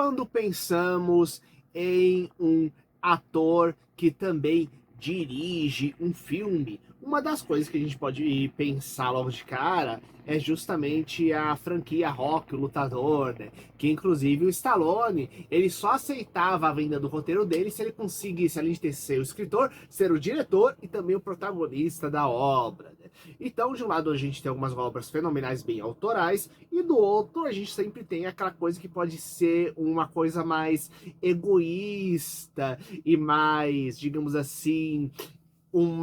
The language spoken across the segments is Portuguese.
quando pensamos em um ator que também dirige um filme, uma das coisas que a gente pode pensar logo de cara é justamente a franquia Rock, o Lutador, né? Que inclusive o Stallone, ele só aceitava a venda do roteiro dele se ele conseguisse, além de ter ser o escritor, ser o diretor e também o protagonista da obra, né? Então, de um lado a gente tem algumas obras fenomenais bem autorais e do outro a gente sempre tem aquela coisa que pode ser uma coisa mais egoísta e mais, digamos assim, um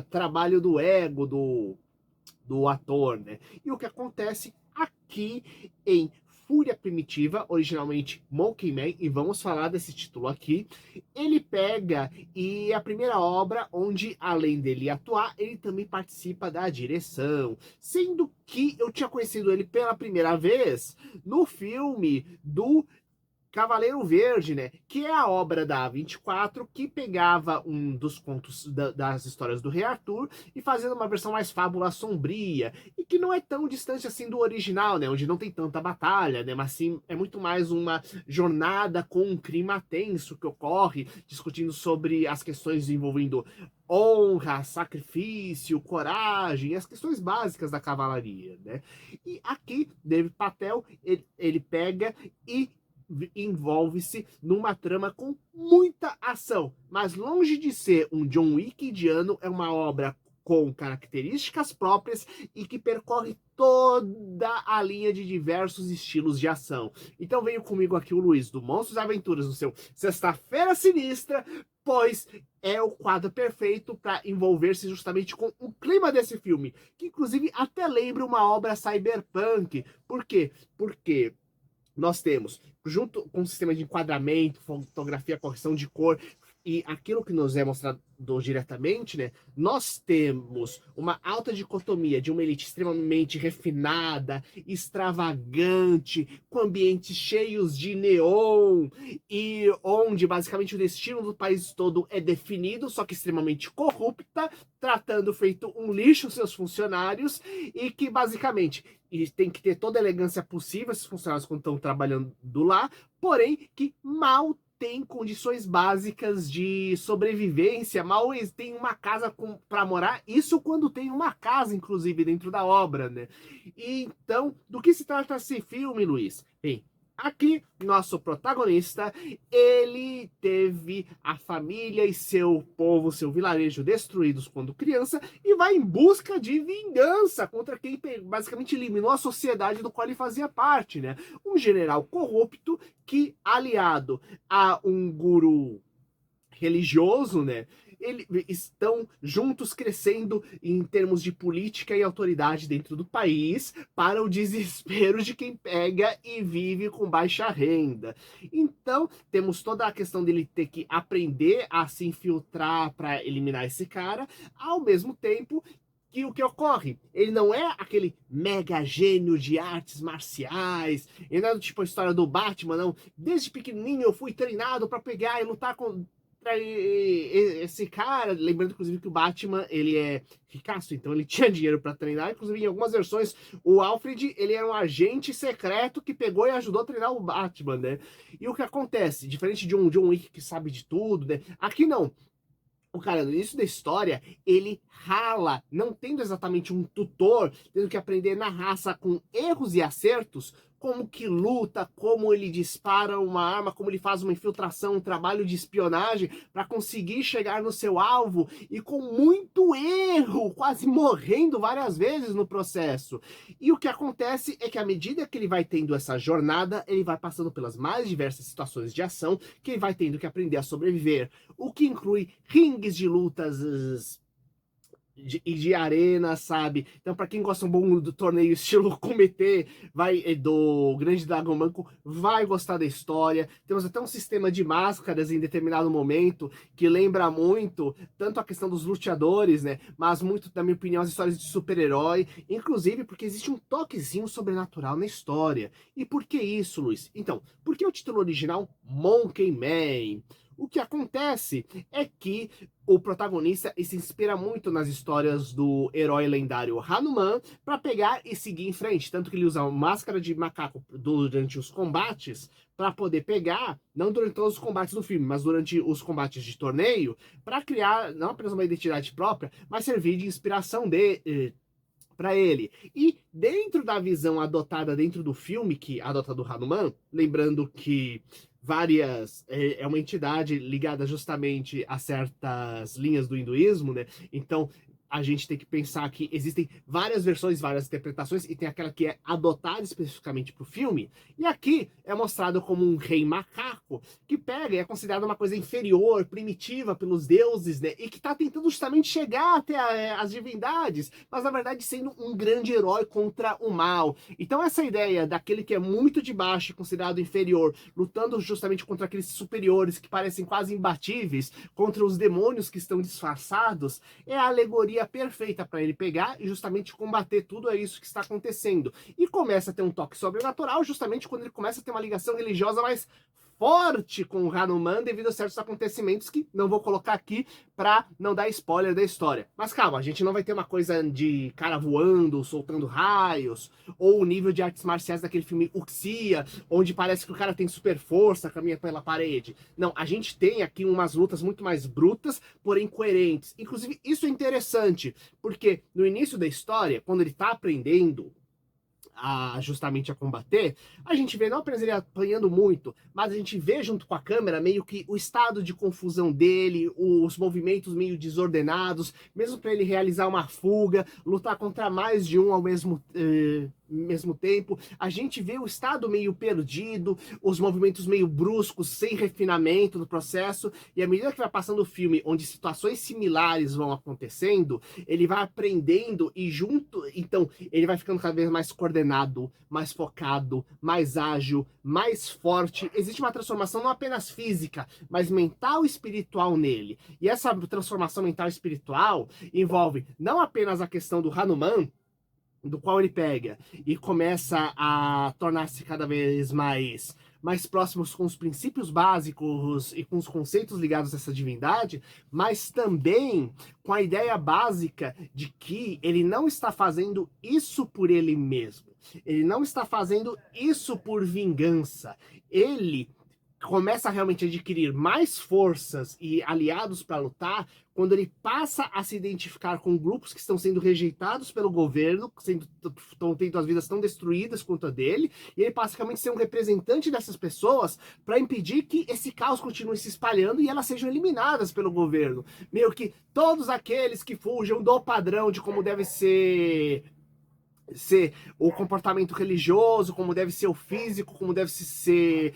trabalho do ego do ator, né? E o que acontece aqui em Fúria Primitiva, originalmente Monkey Man, e vamos falar desse título aqui, ele pega e é a primeira obra onde, além dele atuar, ele também participa da direção, sendo que eu tinha conhecido ele pela primeira vez no filme do Cavaleiro Verde, né? Que é a obra da A24 que pegava um dos contos das histórias do Rei Arthur e fazendo uma versão mais fábula sombria e que não é tão distante assim do original, né? Onde não tem tanta batalha, né? Mas sim é muito mais uma jornada com um clima tenso que ocorre, discutindo sobre as questões envolvendo honra, sacrifício, coragem, as questões básicas da cavalaria, né? E aqui, Dev Patel, ele pega e envolve-se numa trama com muita ação, mas longe de ser um John Wick indiano, é uma obra com características próprias e que percorre toda a linha de diversos estilos de ação. Então venha comigo aqui o Luiz do Monstros e Aventuras no seu Sexta-feira Sinistra, pois é o quadro perfeito para envolver-se justamente com o clima desse filme, que inclusive até lembra uma obra cyberpunk. Por quê? Porque nós temos, junto com o sistema de enquadramento, fotografia, correção de cor e aquilo que nos é mostrado diretamente, né? Nós temos uma alta dicotomia de uma elite extremamente refinada, extravagante, com ambientes cheios de neon e onde basicamente o destino do país todo é definido, só que extremamente corrupta, tratando feito um lixo seus funcionários e que basicamente e tem que ter toda a elegância possível esses funcionários quando estão trabalhando lá, porém que mal tem condições básicas de sobrevivência, mal tem uma casa para morar, isso quando tem uma casa, inclusive, dentro da obra, né? E, então, do que se trata esse filme, Luiz? Bem, aqui, nosso protagonista, ele teve a família e seu povo, seu vilarejo destruídos quando criança e vai em busca de vingança contra quem basicamente eliminou a sociedade do qual ele fazia parte, né? Um general corrupto que, aliado a um guru religioso, né? Eles estão juntos crescendo em termos de política e autoridade dentro do país para o desespero de quem pega e vive com baixa renda. Então, temos toda a questão dele ter que aprender a se infiltrar para eliminar esse cara, ao mesmo tempo que o que ocorre? Ele não é aquele mega gênio de artes marciais, ele não é tipo a história do Batman, não. Desde pequenininho eu fui treinado para pegar e lutar contra esse cara, lembrando inclusive que o Batman, ele é ricaço, então ele tinha dinheiro para treinar, inclusive em algumas versões o Alfred, ele era um agente secreto que pegou e ajudou a treinar o Batman, né? E o que acontece? Diferente de um John Wick que sabe de tudo, né? Aqui não. O cara, no início da história, ele rala, não tendo exatamente um tutor, tendo que aprender na raça com erros e acertos, como que luta, como ele dispara uma arma, como ele faz uma infiltração, um trabalho de espionagem para conseguir chegar no seu alvo e com muito erro, quase morrendo várias vezes no processo. E o que acontece é que à medida que ele vai tendo essa jornada, ele vai passando pelas mais diversas situações de ação que ele vai tendo que aprender a sobreviver, o que inclui ringues de lutas de arena, sabe? Então, para quem gosta um bom do torneio estilo Comitê, do Grande Dragão Manco, vai gostar da história. Temos até um sistema de máscaras em determinado momento que lembra muito tanto a questão dos luteadores, né? Mas muito, na minha opinião, as histórias de super-herói, inclusive porque existe um toquezinho sobrenatural na história. E por que isso, Luiz? Então, porque o título original Monkey Man? O que acontece é que o protagonista se inspira muito nas histórias do herói lendário Hanuman para pegar e seguir em frente. Tanto que ele usa uma máscara de macaco durante os combates para poder pegar, não durante todos os combates do filme, mas durante os combates de torneio, para criar não apenas uma identidade própria, mas servir de inspiração para ele. E dentro da visão adotada dentro do filme, que adota do Hanuman, lembrando que é uma entidade ligada justamente a certas linhas do hinduísmo, né? Então a gente tem que pensar que existem várias versões, várias interpretações, e tem aquela que é adotada especificamente para o filme. E aqui é mostrado como um rei macaco que pega e é considerado uma coisa inferior, primitiva pelos deuses, né? E que está tentando justamente chegar até as divindades, mas na verdade sendo um grande herói contra o mal. Então essa ideia daquele que é muito de baixo e considerado inferior, lutando justamente contra aqueles superiores que parecem quase imbatíveis, contra os demônios que estão disfarçados, é a alegoria perfeita para ele pegar e justamente combater tudo isso que está acontecendo. E começa a ter um toque sobrenatural justamente quando ele começa a ter uma ligação religiosa mais forte com o Hanuman devido a certos acontecimentos que não vou colocar aqui para não dar spoiler da história. Mas calma, a gente não vai ter uma coisa de cara voando, soltando raios, ou o nível de artes marciais daquele filme Uxia, onde parece que o cara tem super força, caminha pela parede. Não, a gente tem aqui umas lutas muito mais brutas, porém coerentes. Inclusive, isso é interessante, porque no início da história, quando ele tá aprendendo justamente a combater, a gente vê não apenas ele apanhando muito, mas a gente vê junto com a câmera meio que o estado de confusão dele, os movimentos meio desordenados, mesmo para ele realizar uma fuga, lutar contra mais de um ao mesmo tempo, a gente vê o estado meio perdido, os movimentos meio bruscos, sem refinamento do processo, e à medida que vai passando o filme, onde situações similares vão acontecendo, ele vai aprendendo e então ele vai ficando cada vez mais coordenado, mais focado, mais ágil, mais forte. Existe uma transformação não apenas física, mas mental e espiritual nele. E essa transformação mental e espiritual envolve não apenas a questão do Hanuman, do qual ele pega e começa a tornar-se cada vez mais próximos com os princípios básicos e com os conceitos ligados a essa divindade, mas também com a ideia básica de que ele não está fazendo isso por ele mesmo. Ele não está fazendo isso por vingança. Ele começa a realmente adquirir mais forças e aliados para lutar quando ele passa a se identificar com grupos que estão sendo rejeitados pelo governo, estão tendo as vidas tão destruídas quanto a dele, e ele passa realmente a ser um representante dessas pessoas para impedir que esse caos continue se espalhando e elas sejam eliminadas pelo governo. Meio que todos aqueles que fujam do padrão de como deve ser o comportamento religioso, como deve ser o físico, como deve ser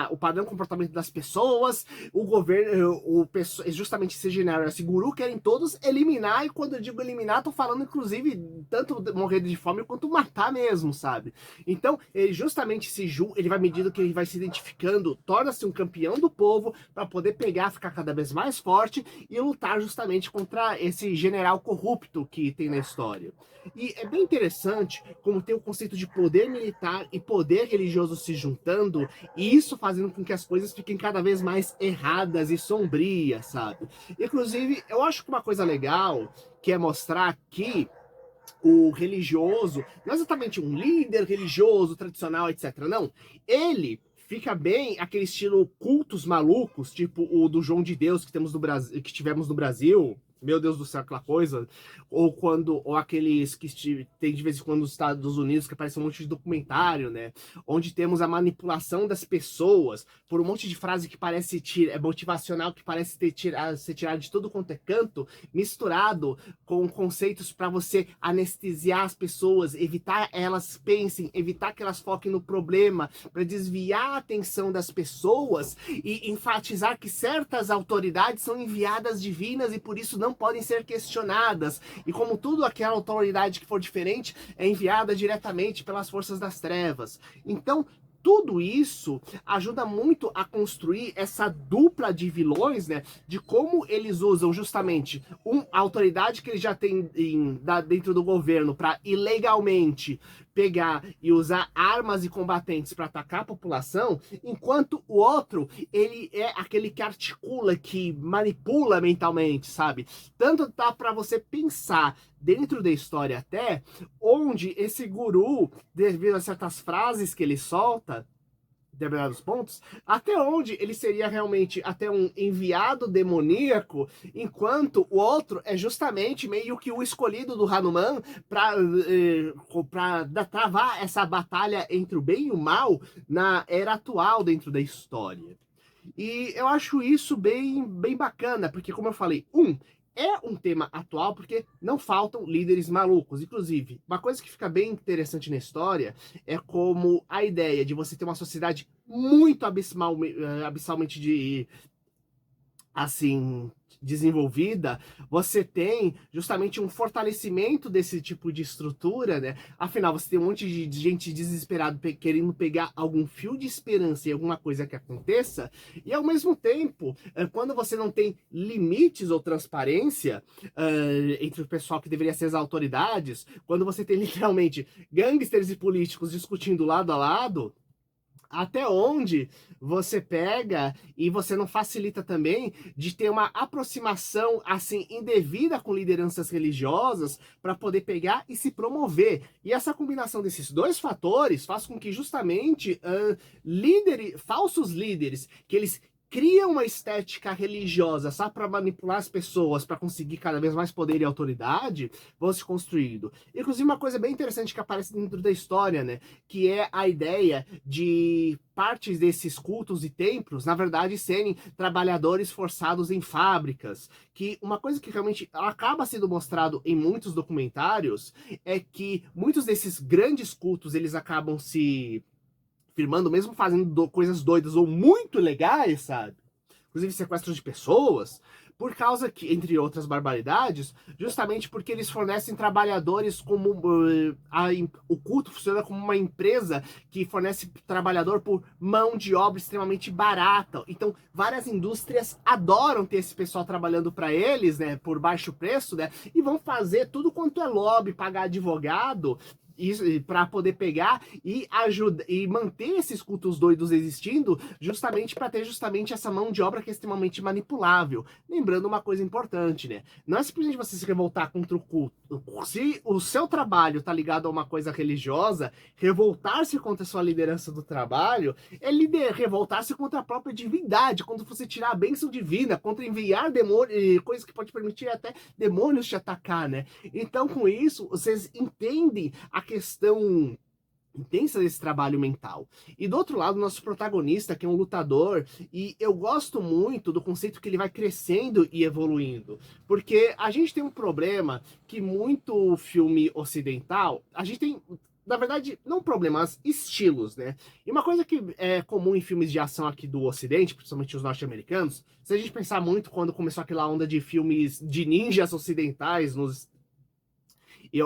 o padrão de comportamento das pessoas, o governo, justamente esse general, esse guru, querem todos eliminar, e quando eu digo eliminar, tô falando inclusive tanto morrer de fome quanto matar mesmo, sabe? Então, ele justamente ele vai medindo que ele vai se identificando, torna-se um campeão do povo para poder pegar, ficar cada vez mais forte e lutar justamente contra esse general corrupto que tem na história. E é bem interessante como tem o conceito de poder militar e poder religioso se juntando, e isso fazendo com que as coisas fiquem cada vez mais erradas e sombrias, sabe? Inclusive, eu acho que uma coisa legal que é mostrar que o religioso, não é exatamente um líder religioso, tradicional, etc. Não. Ele fica bem aquele estilo cultos malucos, tipo o do João de Deus que tivemos no Brasil. Meu Deus do céu, aquela coisa. Ou aqueles que tem de vez em quando nos Estados Unidos, que aparece um monte de documentário, né? Onde temos a manipulação das pessoas por um monte de frase que parece motivacional, que parece ser tirado de todo quanto é canto, misturado com conceitos para você anestesiar as pessoas, evitar elas pensem, evitar que elas foquem no problema, para desviar a atenção das pessoas e enfatizar que certas autoridades são enviadas divinas e por isso não podem ser questionadas, e como tudo aquela autoridade que for diferente é enviada diretamente pelas forças das trevas. Então, tudo isso ajuda muito a construir essa dupla de vilões, né? De como eles usam justamente a autoridade que eles já têm dentro do governo para ilegalmente pegar e usar armas e combatentes para atacar a população, enquanto o outro, ele é aquele que articula, que manipula mentalmente, sabe? Tanto dá para você pensar dentro da história até onde esse guru, devido a certas frases que ele solta, determinados pontos, até onde ele seria realmente até um enviado demoníaco, enquanto o outro é justamente meio que o escolhido do Hanuman para travar essa batalha entre o bem e o mal na era atual dentro da história. E eu acho isso bem bacana, porque como eu falei, é um tema atual porque não faltam líderes malucos. Inclusive, uma coisa que fica bem interessante na história é como a ideia de você ter uma sociedade muito abissalmente assim, desenvolvida, você tem justamente um fortalecimento desse tipo de estrutura, né? Afinal, você tem um monte de gente desesperado querendo pegar algum fio de esperança em alguma coisa que aconteça, e ao mesmo tempo, quando você não tem limites ou transparência entre o pessoal que deveria ser as autoridades, quando você tem literalmente gangsters e políticos discutindo lado a lado, até onde você pega e você não facilita também de ter uma aproximação assim indevida com lideranças religiosas para poder pegar e se promover. E essa combinação desses dois fatores faz com que justamente falsos líderes, que eles criam uma estética religiosa só para manipular as pessoas, para conseguir cada vez mais poder e autoridade, vão se construindo. Inclusive, uma coisa bem interessante que aparece dentro da história, né? Que é a ideia de partes desses cultos e templos, na verdade, serem trabalhadores forçados em fábricas. Que uma coisa que realmente acaba sendo mostrado em muitos documentários é que muitos desses grandes cultos, eles acabam se firmando, mesmo fazendo coisas doidas ou muito legais, sabe? Inclusive sequestros de pessoas, por causa que, entre outras barbaridades, justamente porque eles fornecem trabalhadores como o culto funciona como uma empresa que fornece trabalhador por mão de obra extremamente barata. Então, várias indústrias adoram ter esse pessoal trabalhando para eles, né, por baixo preço, né, e vão fazer tudo quanto é lobby, pagar advogado, isso para poder pegar e ajudar e manter esses cultos doidos existindo, justamente para ter justamente essa mão de obra que é extremamente manipulável. Lembrando uma coisa importante, né? Não é simplesmente você se revoltar contra o culto. Se o seu trabalho tá ligado a uma coisa religiosa, revoltar-se contra a sua liderança do trabalho é revoltar-se contra a própria divindade, contra você tirar a bênção divina, contra enviar demônios, coisas que pode permitir até demônios te atacar, né? Então, com isso, vocês entendem a questão intensa desse trabalho mental. E do outro lado, nosso protagonista, que é um lutador, e eu gosto muito do conceito que ele vai crescendo e evoluindo, porque a gente tem um problema que muito filme ocidental, a gente tem, na verdade, não problemas, estilos, né? E uma coisa que é comum em filmes de ação aqui do Ocidente, principalmente os norte-americanos, se a gente pensar muito quando começou aquela onda de filmes de ninjas ocidentais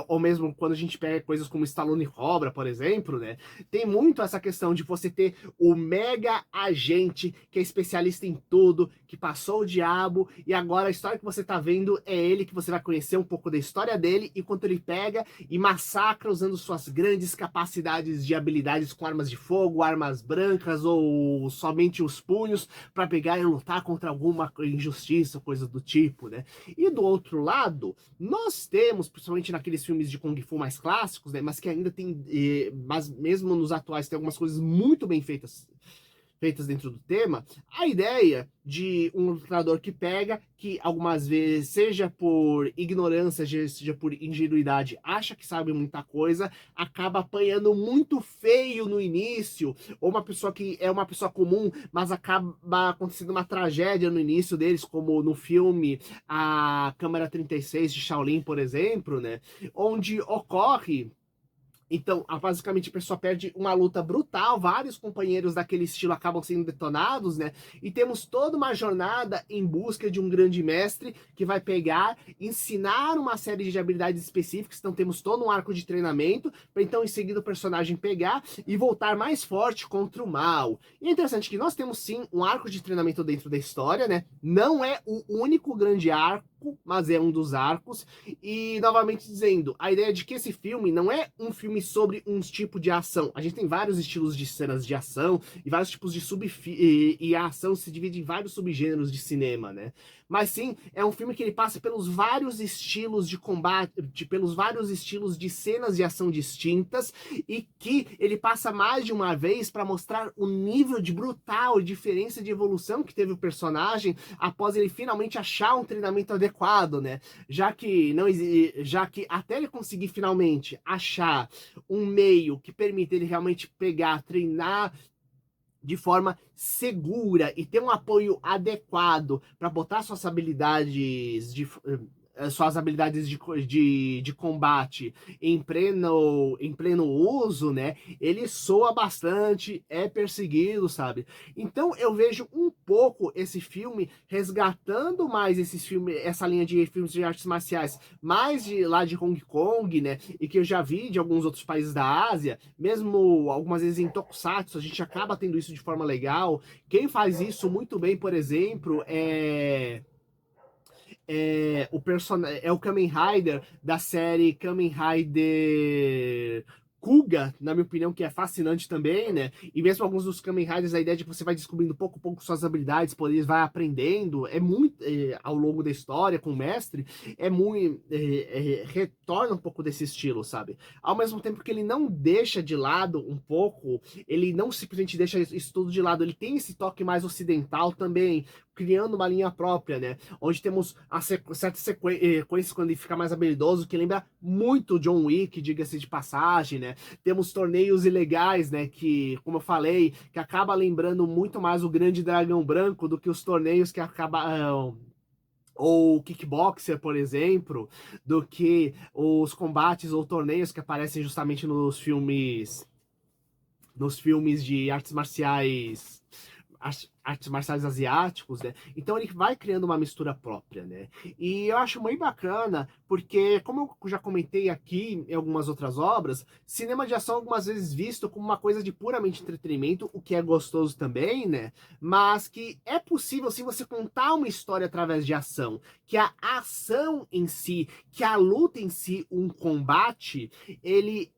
ou mesmo quando a gente pega coisas como Stallone Cobra, por exemplo, né? Tem muito essa questão de você ter o mega agente que é especialista em tudo, que passou o diabo, e agora a história que você tá vendo é ele, que você vai conhecer um pouco da história dele, enquanto ele pega e massacra usando suas grandes capacidades de habilidades com armas de fogo, armas brancas ou somente os punhos, para pegar e lutar contra alguma injustiça, coisa do tipo, né? E do outro lado, nós temos, principalmente naqueles filmes de Kung Fu mais clássicos, né, mas que ainda tem, mas mesmo nos atuais tem algumas coisas muito bem feitas dentro do tema, a ideia de um lutador que pega, que algumas vezes, seja por ignorância, seja por ingenuidade, acha que sabe muita coisa, acaba apanhando muito feio no início, ou uma pessoa que é uma pessoa comum, mas acaba acontecendo uma tragédia no início deles, como no filme A Câmara 36 de Shaolin, por exemplo, né, onde ocorre. Então, basicamente, a pessoa perde uma luta brutal, vários companheiros daquele estilo acabam sendo detonados, né? E temos toda uma jornada em busca de um grande mestre que vai pegar, ensinar uma série de habilidades específicas. Então, temos todo um arco de treinamento, para então, em seguida, o personagem pegar e voltar mais forte contra o mal. E é interessante que nós temos, sim, um arco de treinamento dentro da história, né? Não é o único grande arco arco, mas é um dos arcos. E, novamente dizendo, a ideia de que esse filme não é um filme sobre um tipo de ação. A gente tem vários estilos de cenas de ação e vários tipos de e a ação se divide em vários subgêneros de cinema, né? Mas sim, é um filme que ele passa pelos vários estilos de combate, pelos vários estilos de cenas de ação distintas, e que ele passa mais de uma vez para mostrar o nível de brutal diferença de evolução que teve o personagem após ele finalmente achar um treinamento adequado, né? Já que até ele conseguir finalmente achar um meio que permita ele realmente pegar, treinar de forma segura e ter um apoio adequado para botar suas habilidades de combate em pleno uso, né? Ele soa bastante, é perseguido, sabe? Então eu vejo um pouco esse filme resgatando mais essa linha de filmes de artes marciais, mais de lá de Hong Kong, né? E que eu já vi de alguns outros países da Ásia, mesmo algumas vezes em Tokusatsu, a gente acaba tendo isso de forma legal. Quem faz isso muito bem, por exemplo, é o Kamen Rider da série Kamen Rider Kuga, na minha opinião, que é fascinante também, né? E mesmo alguns dos Kamen Riders, a ideia de que você vai descobrindo pouco a pouco suas habilidades, poderes, vai aprendendo, ao longo da história com o mestre, retorna um pouco desse estilo, sabe? Ao mesmo tempo que ele não deixa de lado um pouco, ele não simplesmente deixa isso tudo de lado, ele tem esse toque mais ocidental também, criando uma linha própria, né? Onde temos certas sequências quando ele fica mais habilidoso, que lembra muito John Wick, diga-se de passagem, né? Temos torneios ilegais, né? Que, como eu falei, que acaba lembrando muito mais o Grande Dragão Branco do que os torneios que acabam ou kickboxer, por exemplo, do que os combates ou torneios que aparecem justamente nos filmes de artes marciais asiáticos, né? Então ele vai criando uma mistura própria, né? E eu acho muito bacana, porque, como eu já comentei aqui em algumas outras obras, cinema de ação algumas vezes visto como uma coisa de puramente entretenimento, o que é gostoso também, né? Mas que é possível, sim, você contar uma história através de ação, que a ação em si, que a luta em si, um combate, ele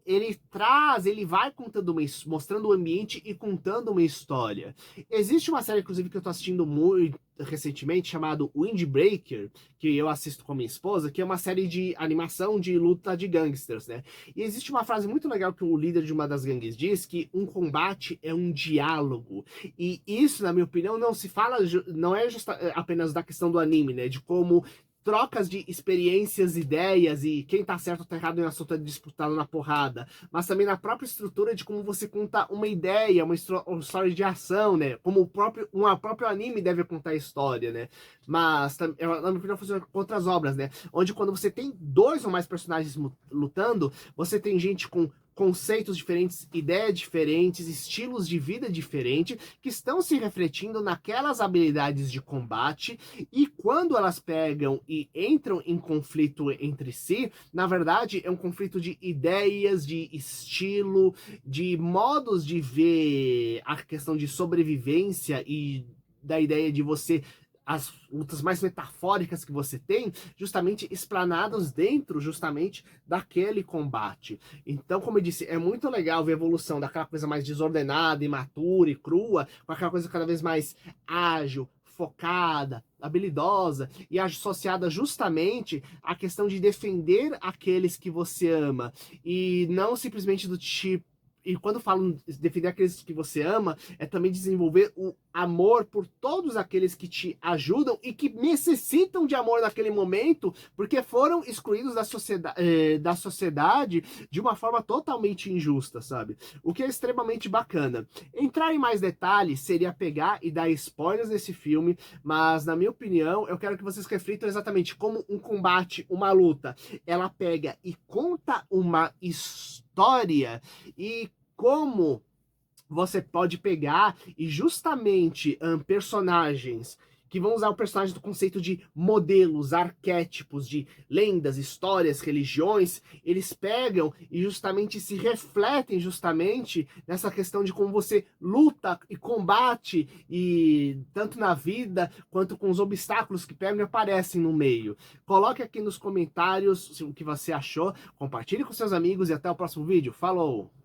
vai mostrando o ambiente e contando uma história. Existe uma série, inclusive, que eu tô assistindo muito recentemente, chamado Windbreaker, que eu assisto com a minha esposa, que é uma série de animação de luta de gangsters, né? E existe uma frase muito legal que o líder de uma das gangues diz, que um combate é um diálogo. E isso, na minha opinião, não é apenas da questão do anime, né? De como trocas de experiências, ideias e quem tá certo ou tá errado em um assunto é disputado na porrada, mas também na própria estrutura de como você conta uma ideia, uma história de ação, né? Como um próprio anime deve contar a história, né? Mas, na minha opinião, funciona com outras obras, né? Onde quando você tem dois ou mais personagens lutando, você tem gente com conceitos diferentes, ideias diferentes, estilos de vida diferentes, que estão se refletindo naquelas habilidades de combate, e quando elas pegam e entram em conflito entre si, na verdade é um conflito de ideias, de estilo, de modos de ver a questão de sobrevivência e da ideia de você as lutas mais metafóricas que você tem, justamente explanadas dentro justamente daquele combate. Então, como eu disse, é muito legal ver a evolução daquela coisa mais desordenada, imatura e crua, com aquela coisa cada vez mais ágil, focada, habilidosa e associada justamente à questão de defender aqueles que você ama e não simplesmente do tipo. E quando falo defender aqueles que você ama, é também desenvolver o amor por todos aqueles que te ajudam e que necessitam de amor naquele momento, porque foram excluídos da sociedade de uma forma totalmente injusta, sabe? O que é extremamente bacana. Entrar em mais detalhes seria pegar e dar spoilers nesse filme, mas na minha opinião, eu quero que vocês reflitam exatamente como um combate, uma luta, ela pega e conta uma história e como você pode pegar e justamente personagens que vão usar o personagem do conceito de modelos, arquétipos, de lendas, histórias, religiões, eles pegam e justamente se refletem justamente nessa questão de como você luta e combate, e tanto na vida quanto com os obstáculos que pegam e aparecem no meio. Coloque aqui nos comentários o que você achou, compartilhe com seus amigos e até o próximo vídeo. Falou!